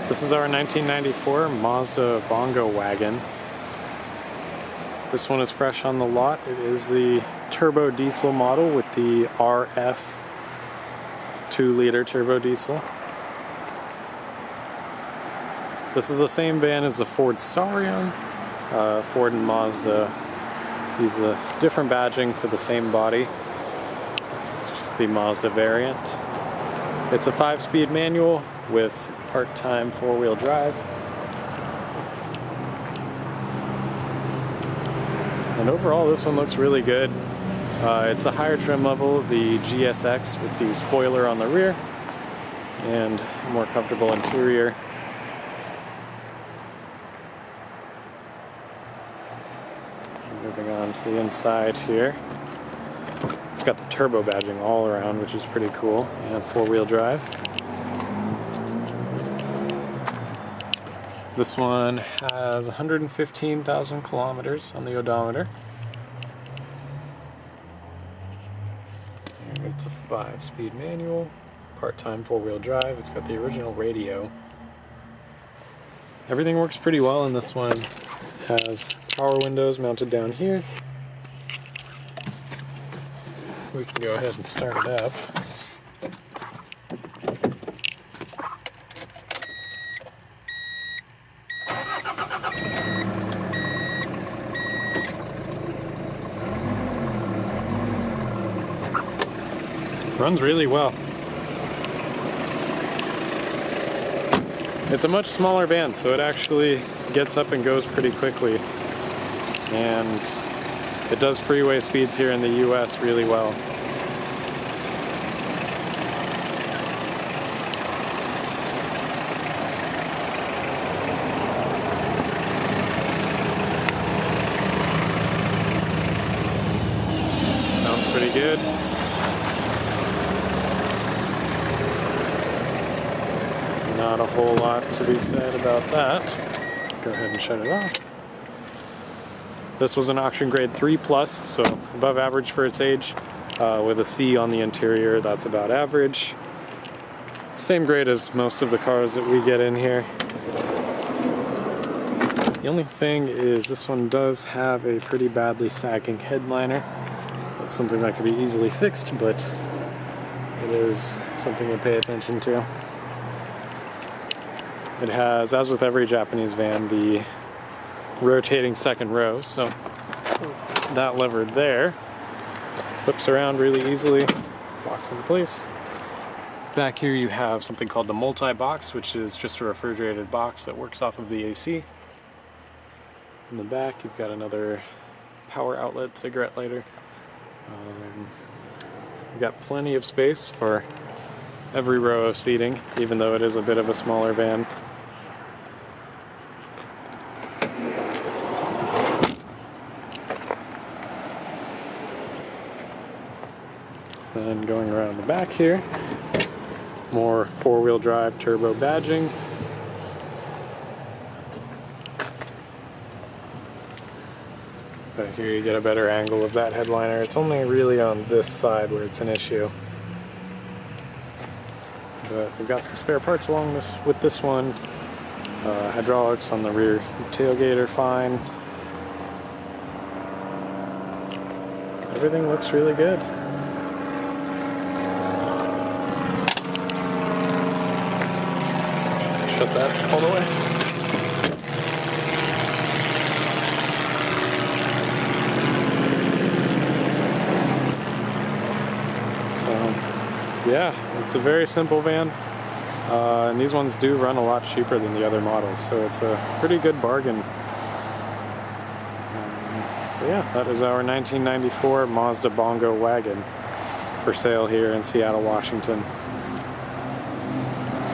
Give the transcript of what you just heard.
This is our 1994 Mazda Bongo Wagon. This one is fresh on the lot. It is the turbo diesel model with the RF 2-liter turbo diesel. This is the same van as the Ford Starion. Ford and Mazda use a different badging for the same body. This is just the Mazda variant. It's a 5-speed manual with part-time 4-wheel drive. And overall this one looks really good. It's a higher trim level, the GSX with the spoiler on the rear and a more comfortable interior. Moving on to the inside here. It's got the turbo badging all around, which is pretty cool, and 4-wheel drive. This one has 115,000 kilometers on the odometer. And it's a 5-speed manual, part-time 4-wheel drive. It's got the original radio. Everything works pretty well in this one. It has power windows mounted down here. We can go ahead and start it up. Runs really well. It's a much smaller van, so it actually gets up and goes pretty quickly. And it does freeway speeds here in the US really well. Sounds pretty good. Not a whole lot to be said about that. Go ahead and shut it off. This was an auction grade 3+, so above average for its age, with a C on the interior. That's about average. Same grade as most of the cars that we get in here. The only thing is this one does have a pretty badly sagging headliner. That's something that could be easily fixed, but it is something to pay attention to. It has, as with every Japanese van, the rotating second row, so that lever there flips around really easily, locks into place. Back here you have something called the multi-box, which is just a refrigerated box that works off of the AC. In the back you've got another power outlet, cigarette lighter. You've got plenty of space for every row of seating, even though it is a bit of a smaller van. Then going around the back here, more 4-wheel drive turbo badging. But here you get a better angle of that headliner. It's only really on this side where it's an issue. But we've got some spare parts along with this one. Hydraulics on the rear tailgate are fine. Everything looks really good. Shut that all the way. So, yeah, it's a very simple van. And these ones do run a lot cheaper than the other models, so it's a pretty good bargain. But yeah, that is our 1994 Mazda Bongo Wagon for sale here in Seattle, Washington.